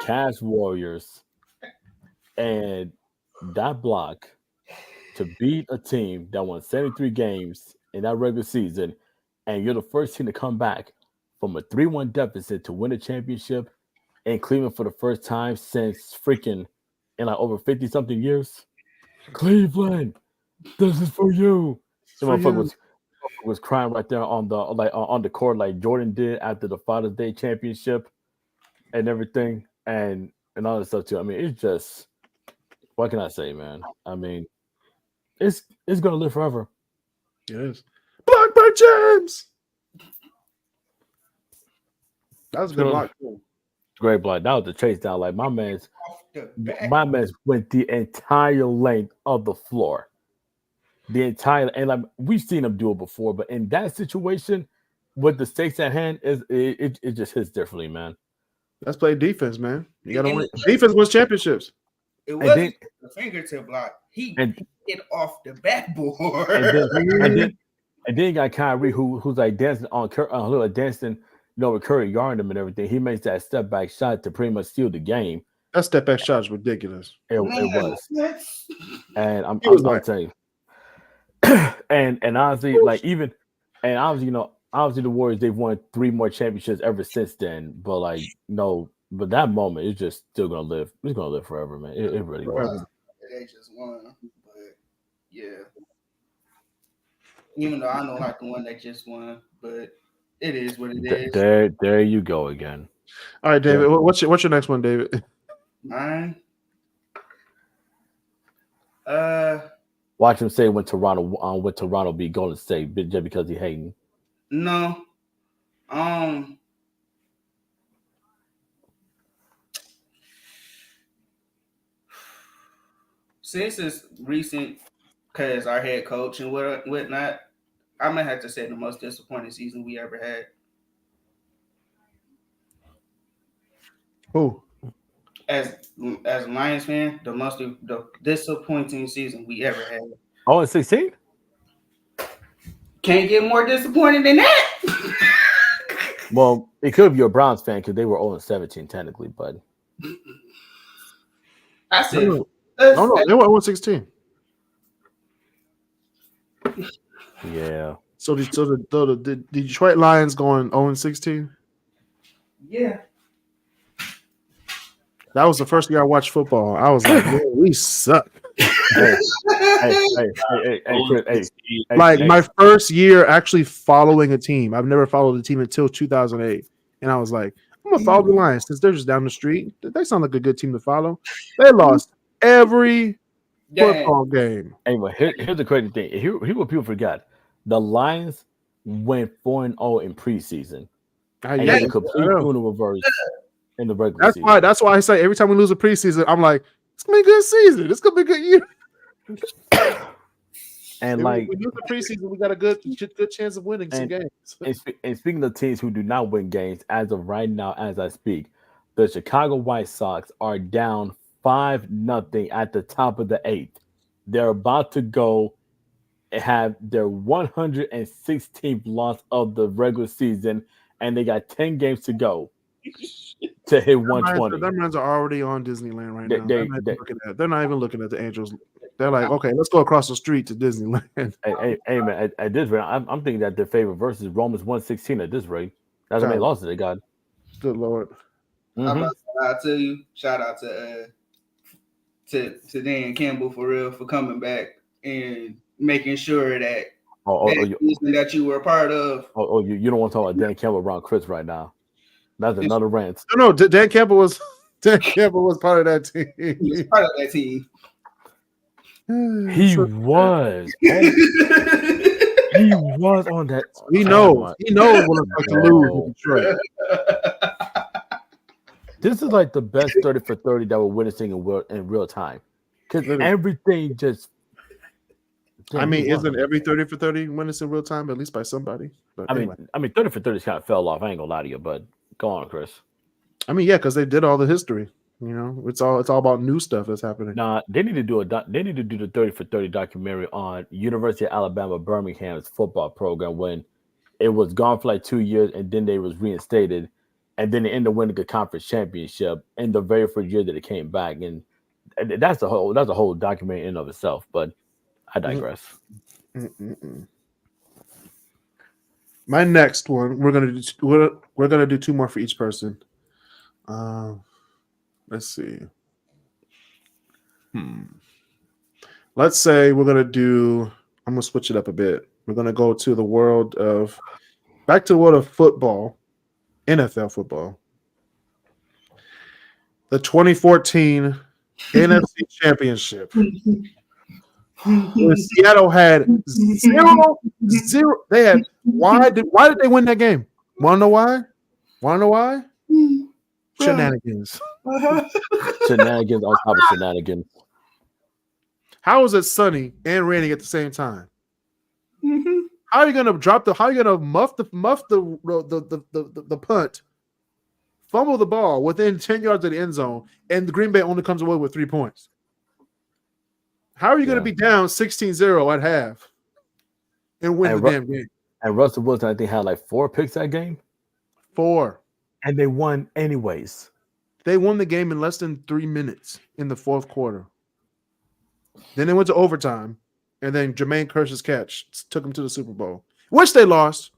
Cavs Warriors, and that block to beat a team that won 73 games in that regular season, and you're the first team to come back from a 3-1 deficit to win a championship in Cleveland for the first time since freaking in like over 50-something years. Cleveland, this is for you. The motherfucker was crying right there on the court like Jordan did after the Father's Day championship and everything and all that stuff too. I mean, it's just, what can I say, man? I mean, it's gonna live forever. It is. Blocked by James. That was a good block. Great block. That was the chase down. Like my man's went the entire length of the floor. And like we've seen him do it before, but in that situation, with the stakes at hand, it just hits differently, man. Let's play defense, man. You gotta win. Defense wins championships. It wasn't a fingertip block. He hit off the backboard. And then you got Kyrie who's like dancing dancing, with Curry guarding him and everything. He makes that step back shot to pretty much steal the game. That step back shot is ridiculous. It was. And I'm telling you. and honestly, obviously the Warriors, they've won 3 more championships ever since then. But but that moment is just still gonna live. It's gonna live forever, man. It really was. They just won, but yeah. Even though I don't like the one that just won, but it is what it is. There you go again. All right, David. What's your next one, David? Mine. Watch him say when Toronto beat Golden State just because he hating. No. Since it's recent, because our head coach and whatnot, I'm gonna have to say the most disappointing season we ever had. Who? As a Lions fan, the disappointing season we ever had. Oh, and 16? Can't get more disappointing than that. Well, it could be a Browns fan because they were 0-17 technically, but I said, No, they were 0-16. yeah. So the Detroit Lions going 0-16. yeah. That was the first year I watched football. I was like, man, we suck. Hey, Chris, Like my first year actually following a team. I've never followed a team until 2008. And I was like, I'm going to follow the Lions since they're just down the street. They sound like a good team to follow. They lost every football game. Anyway, here's the crazy thing. Here's what people forgot. The Lions went 4-0 in preseason. And they complete Uno reverse in the regular season. That's why I say every time we lose a preseason, I'm like, it's gonna be a good season. It's gonna be a good year. And if like we lose the preseason, we got a good chance of winning some games. And speaking of teams who do not win games, as of right now, as I speak, the Chicago White Sox are down 5-0 at the top of the 8th. They're about to go and have their 116th loss of the regular season, and they got 10 games to go to hit 120. Them runs are already on Disneyland right now. They're not even looking at the Angels. They're like, okay, let's go across the street to Disneyland. Hey man, at this rate, I'm thinking that their favorite versus Romans 116 at this rate. That's how many losses they got. Good Lord. I'm about to tell you, shout out to Dan Campbell for real for coming back and making sure that that you were a part of. You don't want to talk about Dan Campbell around Chris right now. That's another rant. No, Dan Campbell was part of that team. He was part of that team. He was. He was on that. He knows. He knows what it's like to lose in Detroit. This is like the best 30 for 30 that we're witnessing in real time. Because everything just. I mean, isn't every 30 for 30 witnessed in real time, at least by somebody? But anyway. I mean, 30 for 30 kind of fell off. I ain't gonna lie to you, but go on, Chris. I mean, yeah, because they did all the history. You know, it's all about new stuff that's happening. Nah, they need to do the 30 for 30 documentary on University of Alabama Birmingham's football program when it was gone for like 2 years and then they was reinstated and then they ended up winning the conference championship in the very first year that it came back, and that's a whole documentary in and of itself. But I digress. My next one, we're gonna do two more for each person. Let's see. Let's say we're gonna do. I'm gonna switch it up a bit. We're gonna go to the world of football, NFL football. The 2014 NFC Championship. Seattle had zero. They had why did they win that game? Want to know why? Shenanigans. Shenanigans on top of shenanigans. How is it sunny and raining at the same time? How are you gonna How are you gonna muff the punt, fumble the ball within 10 yards of the end zone, and the Green Bay only comes away with 3 points? How are you going to be down 16-0 at half and win the damn game? And Russell Wilson, I think, had like 4 picks that game. 4. And they won anyways. They won the game in less than 3 minutes in the fourth quarter. Then they went to overtime, and then Jermaine Kearse's catch took them to the Super Bowl, which they lost.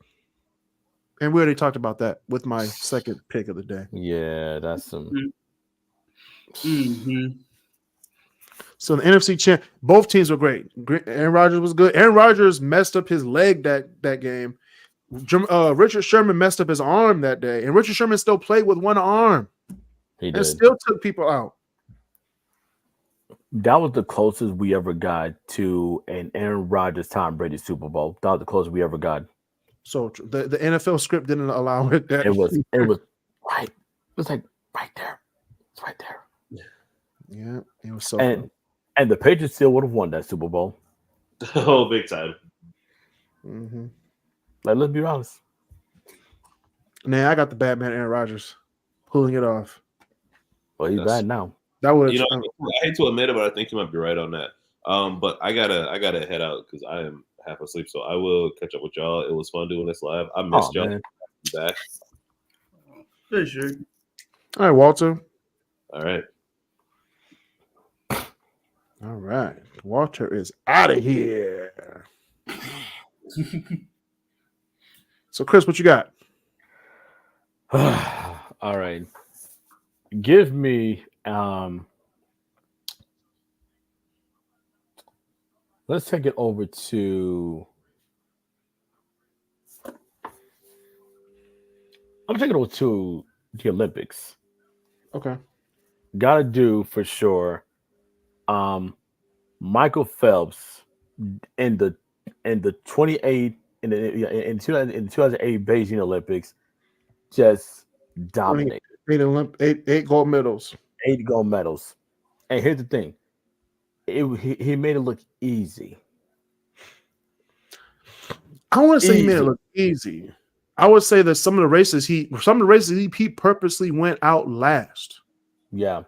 And we already talked about that with my second pick of the day. Yeah, that's some. So the NFC champ, both teams were great. Aaron Rodgers was good. Aaron Rodgers messed up his leg that game. Richard Sherman messed up his arm that day, and Richard Sherman still played with one arm. He did. And still took people out. That was the closest we ever got to an Aaron Rodgers Tom Brady Super Bowl. That was the closest we ever got. So the NFL script didn't allow it. That It was right. It was like right there. It's right there. yeah, it was so. And the Patriots still would have won that Super Bowl. Oh, big time. Mm-hmm. Like, let's be honest. Nah, I got the Batman Aaron Rodgers pulling it off. Well, he's bad now. That would, I hate to admit it, but I think you might be right on that. But I gotta head out because I am half asleep. So I will catch up with y'all. It was fun doing this live. I missed y'all. Man. Back. For sure. all right, Walter. All right. All right, Walter is out of here. So, Chris, what you got? All right. Give me let's take it over to I'm taking it over to the Olympics. Okay. Gotta do for sure. Michael Phelps in the 28 in the 2008 Beijing Olympics just dominated. 8 gold medals. 8 gold medals. And here's the thing. He made it look easy. I want to say he made it look easy. I would say that some of the races he purposely went out last. Yeah.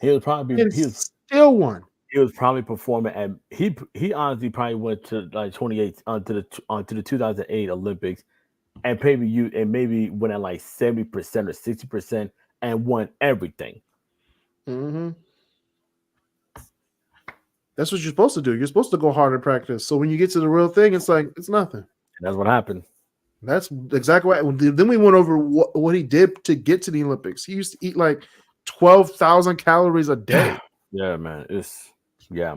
He was still won. He was probably performing, and he honestly probably went to like 28 to the 2008 Olympics, and maybe went at like 70% or 60% and won everything. Mm-hmm. That's what you're supposed to do. You're supposed to go hard in practice. So when you get to the real thing, it's like it's nothing. And that's what happened. That's exactly what. Then we went over what he did to get to the Olympics. He used to eat like 12,000 calories a day. Yeah, man. Yeah.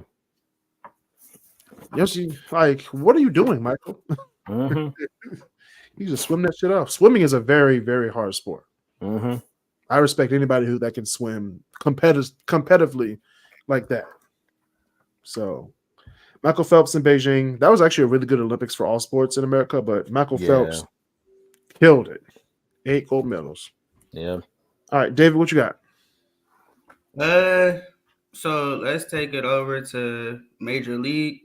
Yes, like, what are you doing, Michael? Mm-hmm. You just swim that shit off. Swimming is a very, very hard sport. Mm-hmm. I respect anybody that can swim competitively like that. So, Michael Phelps in Beijing, that was actually a really good Olympics for all sports in America, but Michael Phelps killed it. 8 gold medals. Yeah. All right, David, what you got? So let's take it over to Major League.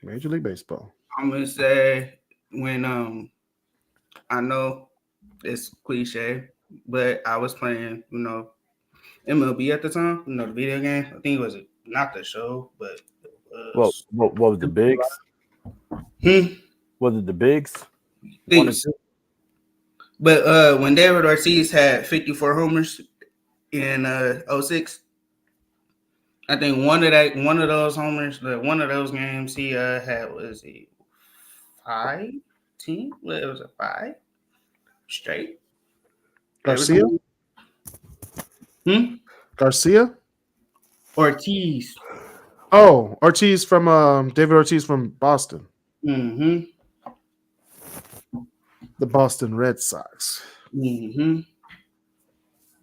Major League Baseball. I'm gonna say when I know it's cliche, but I was playing, MLB at the time, the video game. I think it was not the show, but what was the bigs? Was it the bigs? But when David Ortiz had 54 homers in 06, I think one of those homers, one of those games he had was a 5 team. Well, it was a 5 straight. Garcia? Garcia? Ortiz. Oh, Ortiz from David Ortiz from Boston. Mm-hmm. The Boston Red Sox. Mm-hmm.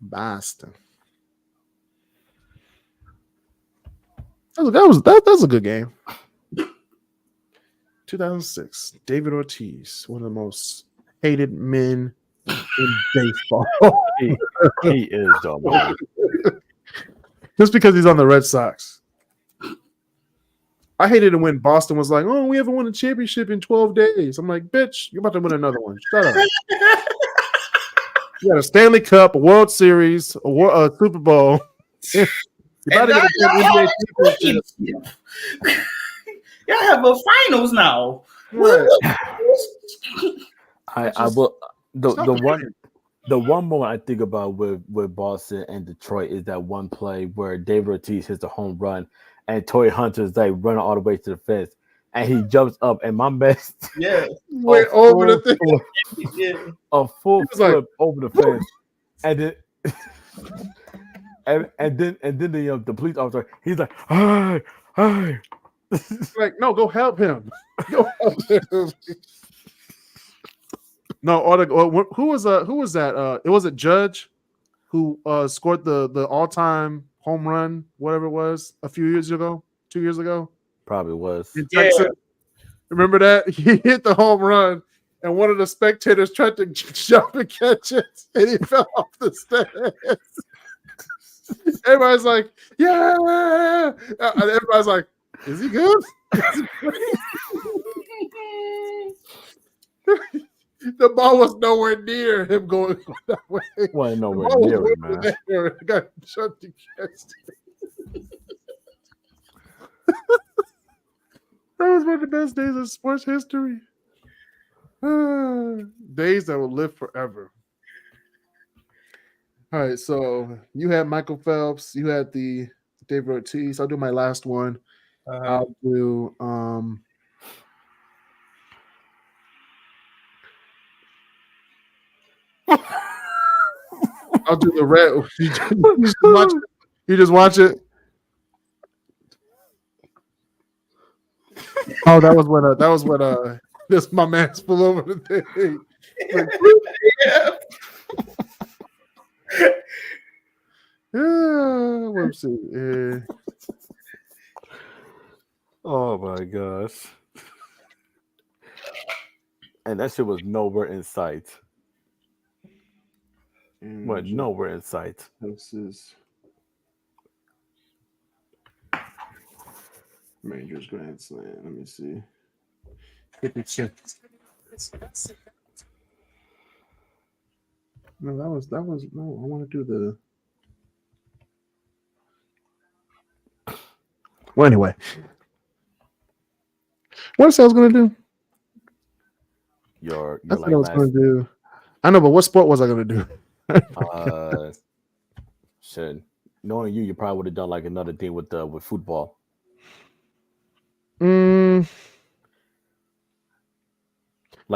Boston. That was a good game. 2006. David Ortiz, one of the most hated men in baseball. he is dumb. Just because he's on the Red Sox. I hated it when Boston was like, "Oh, we haven't won a championship in 12 days." I'm like, "Bitch, you're about to win another one. Shut up." You got a Stanley Cup, a World Series, a Super Bowl. You're about to get an NBA championship. Y'all have a finals now. Right. I will the one moment I think about with Boston and Detroit is that one play where David Ortiz hits a home run and Torrey Hunter's like running all the way to the fence and he jumps up and my man went over the thing. A full flip over the fence and then and then the police officer he's like hi. Like, no, go help him. Go help him. No, who was that? It was a Judge who scored the all-time home run, whatever it was, 2 years ago. Probably was. In Texas. Remember that? He hit the home run and one of the spectators tried to jump and catch it, and he fell off the stairs. Everybody's like, yeah. And everybody's like, is he good? The ball was nowhere near him going that way. Wasn't The nowhere ball was near way it, man. there. It got jumped and catched. That was one of the best days of sports history. Days that will live forever. All right, so you had Michael Phelps, you had the David Ortiz. I'll do my last one. I'll do I'll do the red. You just watch it. Oh, that was when this my man flew over the thing. Let's see. Oh my gosh. And that shit was nowhere in sight. Went nowhere in sight. This is Rangers Grand Slam. Let me see. 56. No, that was no. I want to do the. Well, anyway, what else I was gonna do? Your That's like what I was last, gonna do. I know, but what sport was I gonna do? shit. Knowing you probably would have done like another thing with football. Like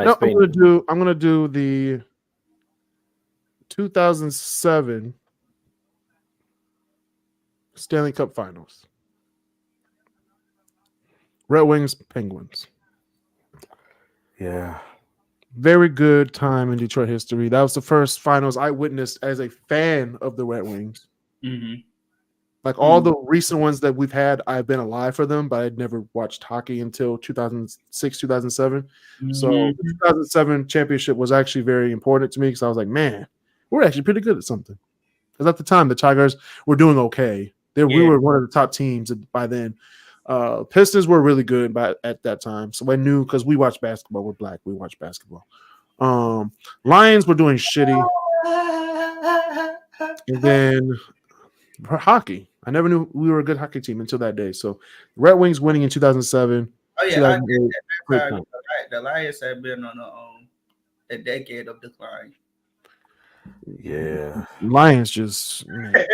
No, Spain. I'm gonna do the 2007 Stanley Cup Finals. Red Wings, Penguins. Yeah. Very good time in Detroit history. That was the first finals I witnessed as a fan of the Red Wings. Mm-hmm. Like all the recent ones that we've had, I've been alive for them, but I'd never watched hockey until 2006, 2007. So the 2007 championship was actually very important to me because I was like, man, we're actually pretty good at something. Because at the time, the Tigers were doing okay. We were one of the top teams by then. Pistons were really good at that time. So I knew because we watched basketball. We're black. We watch basketball. Lions were doing shitty. And then for hockey, I never knew we were a good hockey team until that day. So Red Wings winning in 2007. Oh yeah, 2008, the Lions have been on a decade of decline. Yeah. Lions just A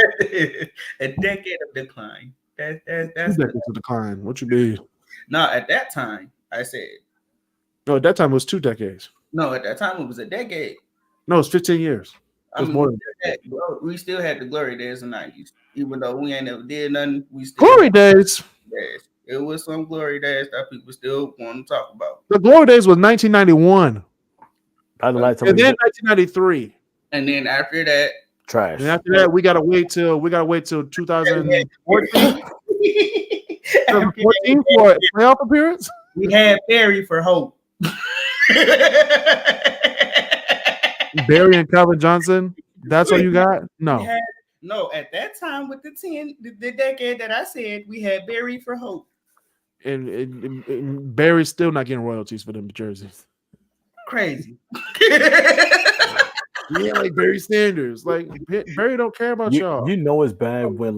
decade of decline. That's 2 decades of decline. What you mean? no. At that time, I said No, at that time it was 2 decades. no. At that time, it was a decade. No, it's 15 years. It was more than we still had the glory days in the 90s. Even though we ain't never did nothing, we still glory days. Days. It was some glory days that people still want to talk about. The glory days was 1991. And then 1993. And then after that, trash. And after that, we gotta wait till 2014 for a playoff appearance. We had Barry for hope. Barry and Calvin Johnson. That's all you got? No. No, at that time with the decade that I said, we had Barry for hope. And Barry's still not getting royalties for them jerseys. Crazy. Yeah, like Barry Sanders. Like Barry don't care about y'all. You know it's bad when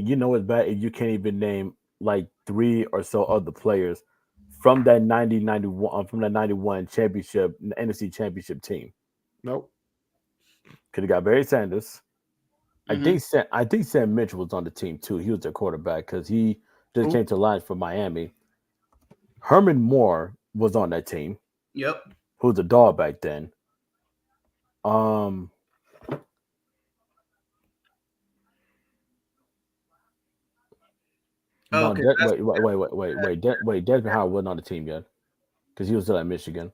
you know it's bad if you can't even name like 3 or so other players from that 91 championship, the NFC championship team. Nope. Could have got Barry Sanders. Mm-hmm. I think Sam Mitchell was on the team too. He was their quarterback because he just came to the Lions from Miami. Herman Moore was on that team. Yep. Who was a dog back then. No, okay. Wait. Desmond Howard wasn't on the team yet because he was still at Michigan.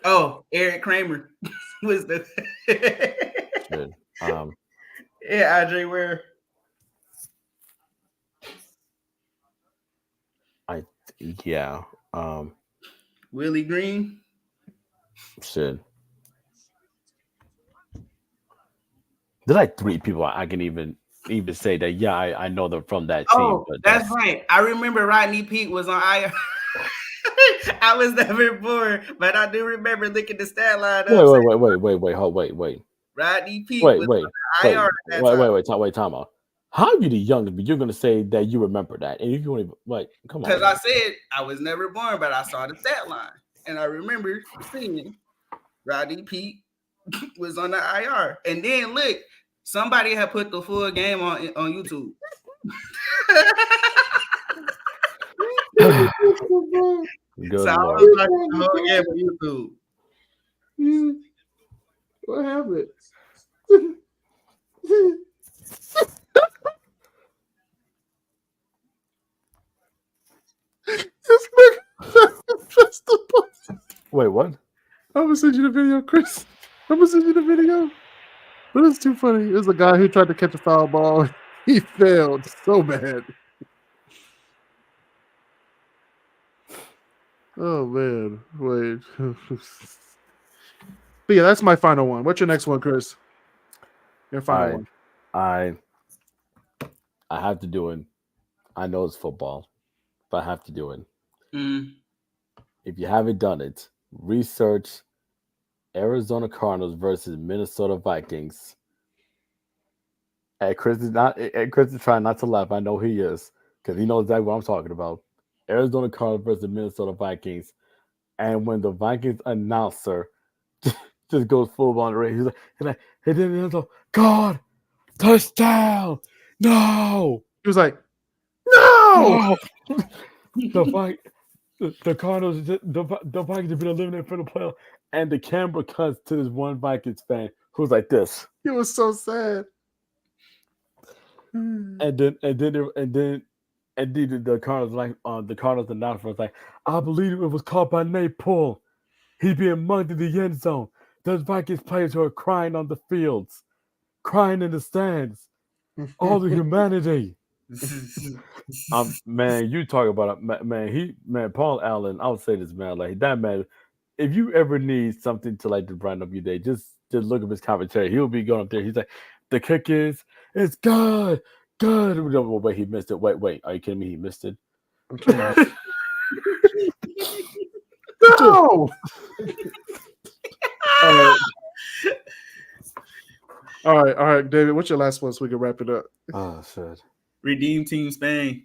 Oh, Eric Kramer was the. Shit. Yeah, Andre Ware. Yeah. Willie Green. Shit. There's like 3 people I can even say that. Yeah, I know them from that team. Oh, But that's right. I remember Rodney Peete was on IR. I was never born, but I do remember looking the stat line up. Wait. Rodney Peete Wait, was wait, on the IR at that time. time out. How are you the youngest? But you're gonna say that you remember that, and if you don't even come on. Because I said I was never born, but I saw the stat line, and I remember seeing Rodney Peete was on the IR. And then look, somebody had put the full game on YouTube. Good So I Lord. was like the whole game on YouTube. What happened? This nigga pressed the button. Wait, what? I'm gonna send you the video, Chris. I'm gonna send you the video. But it's too funny. There's a guy who tried to catch a foul ball. He failed so bad. Oh man, wait. But yeah, that's my final one. What's your next one, Chris? Your final one. I have to do it. I know it's football, but I have to do it. If you haven't done it, research Arizona Cardinals versus Minnesota Vikings. And Chris is trying not to laugh. I know he is, because he knows exactly what I'm talking about. Arizona Cardinals versus Minnesota Vikings. And when the Vikings announcer just goes full on the radio, he's like, hey, then God, touchdown! No! He was like, no! The Cardinals, the Vikings have been eliminated from the playoff, and the camera cuts to this one Vikings fan who's like this. He was so sad. And then the Cardinals announcer was like, I believe it was caught by Nate Paul. He's being mugged in the end zone. There's Vikings players who are crying on the fields, crying in the stands. All the humanity. Man, you talk about it, man. Paul Allen. I'll say this, man. Like that man. If you ever need something to like to brighten up your day, just look at his commentary. He'll be going up there. He's like, the kick is, it's good. Wait, he missed it. Wait. Are you kidding me? He missed it. No. All right, David. What's your last one so we can wrap it up? Oh shit. Redeem Team Spain.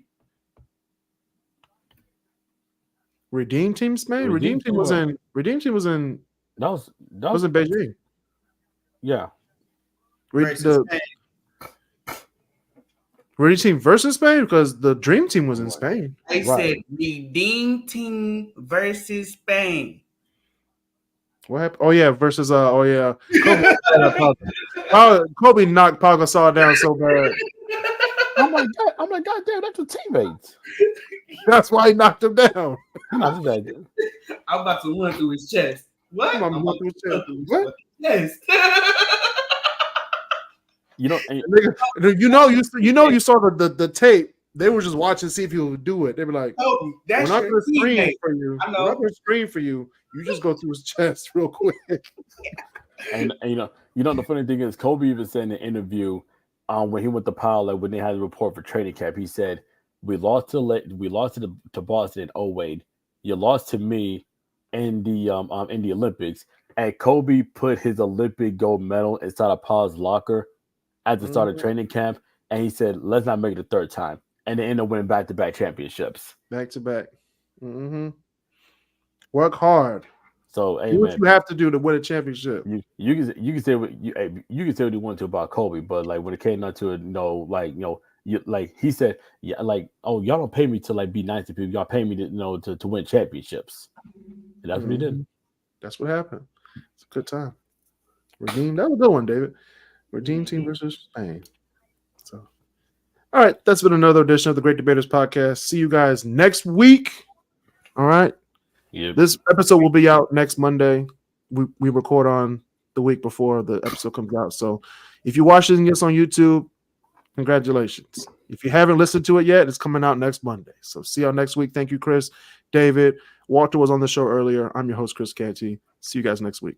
Redeem Team Spain. Redeem Team was in. That was in Beijing. Yeah. Redeem Team versus Spain, because the Dream Team was in Spain. They said Redeem Team versus Spain. What happened? Oh yeah, versus Kobe knocked Pau Gasol down so bad. I'm like, God damn, that's your teammates. That's why he knocked him down. I'm about to run through his chest. What? I'm about to run through his chest. What? Yes. You saw the tape. They were just watching to see if he would do it. They were like, "Oh, that's we're not your screen for you. I know. We're not going to screen for you. You just go through his chest real quick." And the funny thing is, Kobe even said in the interview, when he went to Powell, like when they had a report for training camp, he said, "We lost to Boston in 2008. You lost to me in the Olympics." And Kobe put his Olympic gold medal inside of Powell's locker at the start of training camp, and he said, "Let's not make it a third time." And they ended up winning back-to-back championships. Back to back. Mm-hmm. Work hard. So, hey, do what man, you have to do to win a championship. You can say what you can say what you want to about Kobe, but like when it came down to it, he said, yeah, like, oh, y'all don't pay me to like be nice to people. Y'all pay me to win championships. And that's what he did. That's what happened. It's a good time. Redeem. That was a good one, David. Redeem Team versus Spain. So, all right, that's been another edition of the Great Debaters Podcast. See you guys next week. All right. Yep. This episode will be out next Monday. We record on the week before the episode comes out. So if you're watching this on YouTube, congratulations. If you haven't listened to it yet, it's coming out next Monday. So see y'all next week. Thank you, Chris, David. Walter was on the show earlier. I'm your host, Chris Canty. See you guys next week.